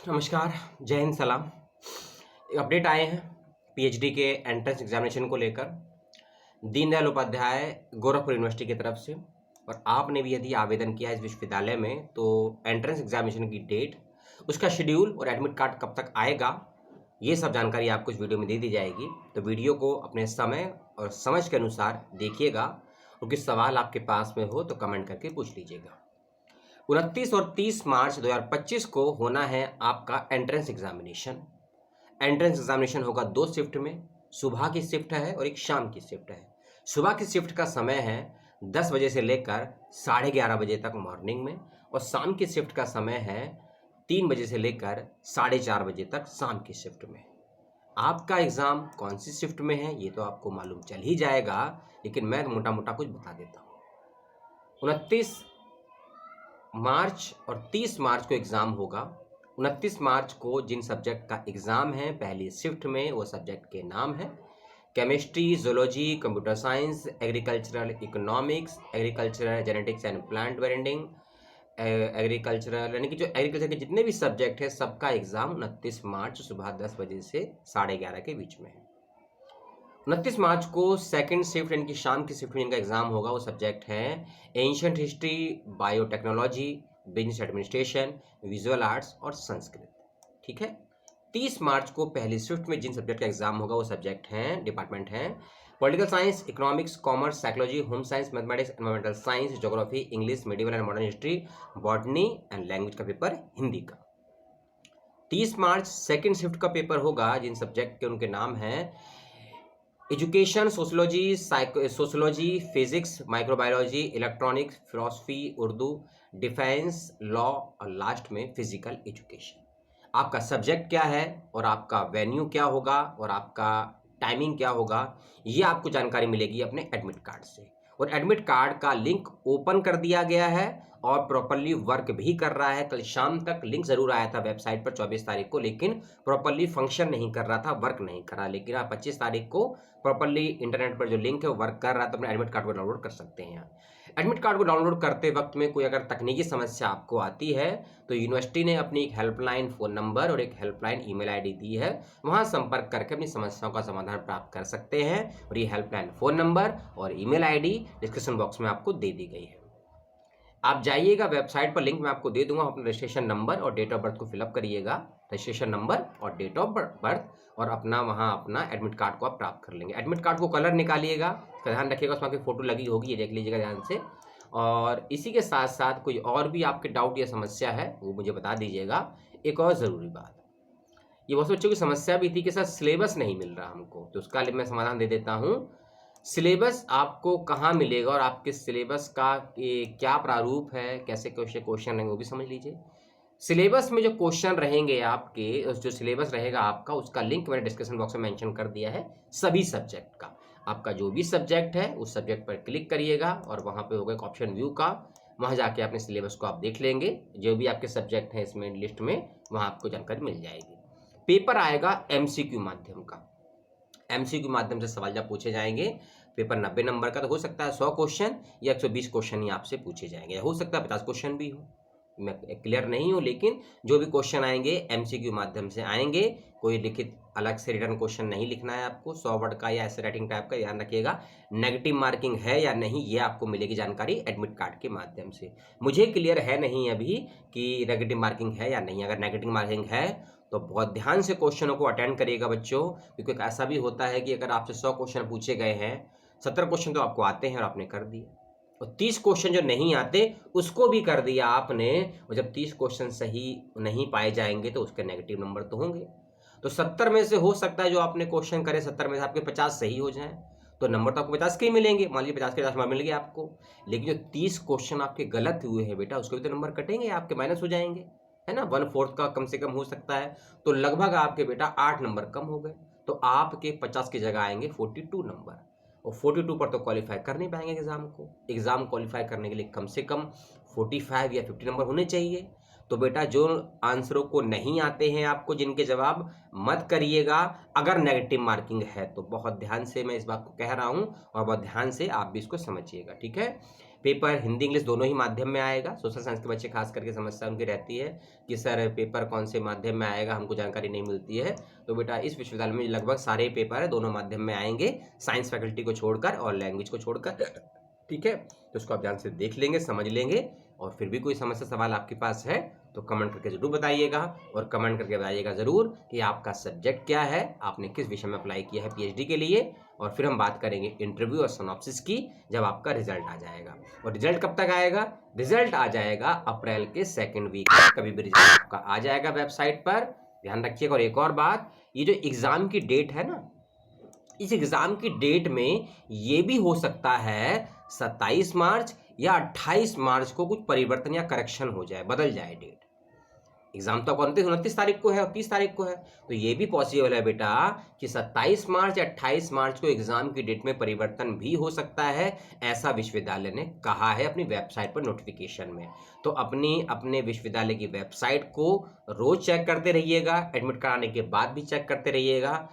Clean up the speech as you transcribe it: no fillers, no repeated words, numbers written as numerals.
नमस्कार, जय हिंद, सलाम। एक अपडेट आए हैं पीएचडी के एंट्रेंस एग्जामिनेशन को लेकर दीनदयाल उपाध्याय गोरखपुर यूनिवर्सिटी की तरफ से। और आपने भी यदि आवेदन किया है इस विश्वविद्यालय में तो एंट्रेंस एग्जामिनेशन की डेट, उसका शेड्यूल और एडमिट कार्ड कब तक आएगा, ये सब जानकारी आपको इस वीडियो में दे दी जाएगी। तो वीडियो को अपने समय और समझ के अनुसार देखिएगा और किस सवाल आपके पास में हो तो कमेंट करके पूछ लीजिएगा। 29 और 30 मार्च 2025 को होना है आपका एंट्रेंस एग्जामिनेशन। एंट्रेंस एग्जामिनेशन होगा 2 शिफ्ट में, सुबह की शिफ्ट है और एक शाम की शिफ्ट है। सुबह की शिफ्ट का समय है 10 बजे से लेकर 11:30 बजे तक मॉर्निंग में, और शाम की शिफ्ट का समय है 3 बजे से लेकर 4:30 बजे तक शाम की शिफ्ट में। आपका एग्ज़ाम कौन सी शिफ्ट में है ये तो आपको मालूम चल ही जाएगा, लेकिन मैं मोटा मोटा कुछ बता देता हूँ। 29 मार्च और 30 मार्च को एग्ज़ाम होगा। 29 मार्च को जिन सब्जेक्ट का एग्ज़ाम है पहली शिफ्ट में, वो सब्जेक्ट के नाम है chemistry, zoology, computer science, agricultural economics, agricultural genetics and plant breeding, agricultural, यानी कि जो एग्रीकल्चर के जितने भी सब्जेक्ट है सबका एग्ज़ाम 29 मार्च सुबह 10 बजे से 11:30 के बीच में है। 29 मार्च को सेकंड शिफ्ट यानी कि शाम की शिफ्ट में जिनका एग्जाम होगा वो सब्जेक्ट है ancient history, biotechnology, business administration, visual arts और संस्कृत। ठीक है। 30 मार्च को पहली शिफ्ट में जिन सब्जेक्ट का एग्जाम होगा वो सब्जेक्ट हैं, डिपार्टमेंट हैं political science, economics, commerce, psychology, home science, mathematics, environmental science, geography, English, medieval and modern history, botany and language का पेपर हिंदी का। 30 मार्च सेकेंड शिफ्ट का पेपर होगा जिन सब्जेक्ट के उनके नाम हैं education, sociology, physics, microbiology, electronics, philosophy, Urdu, defence, law और last में फिजिकल एजुकेशन। आपका सब्जेक्ट क्या है और आपका वेन्यू क्या होगा और आपका टाइमिंग क्या होगा, ये आपको जानकारी मिलेगी अपने एडमिट कार्ड से। और एडमिट कार्ड का लिंक ओपन कर दिया गया है और प्रॉपरली वर्क भी कर रहा है। कल शाम तक लिंक जरूर आया था वेबसाइट पर 24 तारीख को, लेकिन प्रॉपरली फंक्शन नहीं कर रहा था, वर्क नहीं कर रहा। लेकिन आप 25 तारीख को प्रॉपरली इंटरनेट पर जो लिंक है वो वर्क कर रहा है, तो अपने एडमिट कार्ड को डाउनलोड कर सकते हैं। एडमिट कार्ड को डाउनलोड करते वक्त में कोई अगर तकनीकी समस्या आपको आती है तो यूनिवर्सिटी ने अपनी एक हेल्पलाइन फ़ोन नंबर और एक हेल्पलाइन ईमेल आईडी दी है, वहां संपर्क करके अपनी समस्याओं का समाधान प्राप्त कर सकते हैं। और ये हेल्पलाइन फ़ोन नंबर और ईमेल आईडी डिस्क्रिप्शन बॉक्स में आपको दे दी गई है। आप जाइएगा वेबसाइट पर, लिंक मैं आपको दे दूंगा, अपना रजिस्ट्रेशन नंबर और डेट ऑफ बर्थ को फिलअप करिएगा, रजिस्ट्रेशन नंबर और डेट ऑफ बर्थ, और अपना वहाँ अपना एडमिट कार्ड को आप प्राप्त कर लेंगे। एडमिट कार्ड को कलर निकालिएगा, ध्यान रखिएगा उसमें आपकी फ़ोटो लगी होगी, ये देख लीजिएगा ध्यान से। और इसी के साथ साथ कोई और भी आपके डाउट या समस्या है वो मुझे बता दीजिएगा। एक और ज़रूरी बात, ये बहुत बच्चों की समस्या भी थी कि सर सिलेबस नहीं मिल रहा हमको, तो उसका मैं समाधान दे देता हूँ। सिलेबस आपको कहाँ मिलेगा और आपके सिलेबस का क्या प्रारूप है, कैसे कैसे क्वेश्चन रहेंगे वो भी समझ लीजिए। सिलेबस में जो क्वेश्चन रहेंगे आपके, जो सिलेबस रहेगा आपका, उसका लिंक मैंने डिस्क्रिप्शन बॉक्स में मेंशन कर दिया है सभी सब्जेक्ट का। आपका जो भी सब्जेक्ट है उस सब्जेक्ट पर क्लिक करिएगा और वहाँ पे होगा एक ऑप्शन व्यू का, वहाँ जाके अपने सिलेबस को आप देख लेंगे। जो भी आपके सब्जेक्ट हैं इसमें लिस्ट में, वहाँ आपको जानकारी मिल जाएगी। पेपर आएगा एमसीक्यू माध्यम का, एमसीक्यू माध्यम से सवाल जब पूछे जाएंगे। पेपर 90 नंबर का, तो हो सकता है 100 क्वेश्चन या 120 क्वेश्चन ही आपसे पूछे जाएंगे, हो सकता है 50 क्वेश्चन भी हो, मैं क्लियर नहीं हूँ। लेकिन जो भी क्वेश्चन आएंगे एमसीक्यू माध्यम से आएंगे। कोई लिखित अलग से रिटर्न क्वेश्चन नहीं लिखना है आपको 100 वर्ड का या ऐसे राइटिंग टाइप का, ध्यान रखिएगा। नेगेटिव मार्किंग है या नहीं ये आपको मिलेगी जानकारी एडमिट कार्ड के माध्यम से। मुझे क्लियर है नहीं अभी कि नेगेटिव मार्किंग है या नहीं। अगर नेगेटिव मार्किंग है तो बहुत ध्यान से क्वेश्चनों को अटेंड करिएगा बच्चों, क्योंकि ऐसा भी होता है कि अगर आपसे 100 क्वेश्चन पूछे गए हैं, 70 क्वेश्चन तो आपको आते हैं और आपने कर दिए, और 30 क्वेश्चन जो नहीं आते उसको भी कर दिया आपने, और जब 30 क्वेश्चन सही नहीं पाए जाएंगे तो उसके नेगेटिव नंबर तो होंगे। तो 70 में से हो सकता है जो आपने क्वेश्चन करे 70 में से आपके 50 सही हो जाएं, तो नंबर तो आपको 50 के ही मिलेंगे, मान लीजिए 50 के 50 नंबर मिल गए आपको। लेकिन जो 30 क्वेश्चन आपके गलत हुए हैं बेटा, उसके भी तो नंबर कटेंगे, आपके माइनस हो जाएंगे, है ना। 1/4 का कम से कम हो सकता है, तो लगभग आपके बेटा 8 नंबर कम हो गए। तो आपके 50 की जगह आएंगे 42 नंबर, और 42 पर तो क्वालिफाई कर नहीं पाएंगे एग्जाम को। एग्जाम क्वालिफाई करने के लिए कम से कम 45 या 50 नंबर होने चाहिए। तो बेटा जो आंसरों को नहीं आते हैं आपको, जिनके जवाब मत करिएगा। अगर नेगेटिव मार्किंग है तो बहुत ध्यान से मैं इस बात को कह रहा हूं और बहुत ध्यान से आप भी इसको समझिएगा, ठीक है। पेपर हिंदी इंग्लिश दोनों ही माध्यम में आएगा। सोशल साइंस के बच्चे खास करके समस्या उनकी रहती है कि सर पेपर कौन से माध्यम में आएगा, हमको जानकारी नहीं मिलती है। तो बेटा इस विश्वविद्यालय में लगभग सारे पेपर है दोनों माध्यम में आएंगे, साइंस फैकल्टी को छोड़कर और लैंग्वेज को छोड़कर। ठीक है, तो उसको आप ध्यान से देख लेंगे, समझ लेंगे, और फिर भी कोई समस्या सवाल आपके पास है तो कमेंट करके जरूर बताइएगा। और कमेंट करके बताइएगा ज़रूर कि आपका सब्जेक्ट क्या है, आपने किस विषय में अप्लाई किया है पीएचडी के लिए। और फिर हम बात करेंगे इंटरव्यू और सिनॉप्सिस की जब आपका रिजल्ट आ जाएगा। और रिजल्ट कब तक आएगा? रिजल्ट आ जाएगा अप्रैल के 2nd वीक में, कभी भी रिजल्ट आपका आ जाएगा वेबसाइट पर, ध्यान रखिएगा। और एक और बात, ये जो एग्ज़ाम की डेट है ना, इस एग्ज़ाम की डेट में ये भी हो सकता है 27 मार्च या 28 मार्च को कुछ परिवर्तन या करेक्शन हो जाए, बदल जाए डेट। एग्जाम तो 29 तारीख को है और 30 तारीख को है, तो ये भी पॉसिबल है बेटा कि 27 मार्च या 28 मार्च को एग्जाम की डेट में परिवर्तन भी हो सकता है, ऐसा विश्वविद्यालय ने कहा है अपनी वेबसाइट पर नोटिफिकेशन में। तो अपने विश्वविद्यालय की वेबसाइट को रोज चेक करते रहिएगा, एडमिट कराने के बाद भी चेक करते रहिएगा।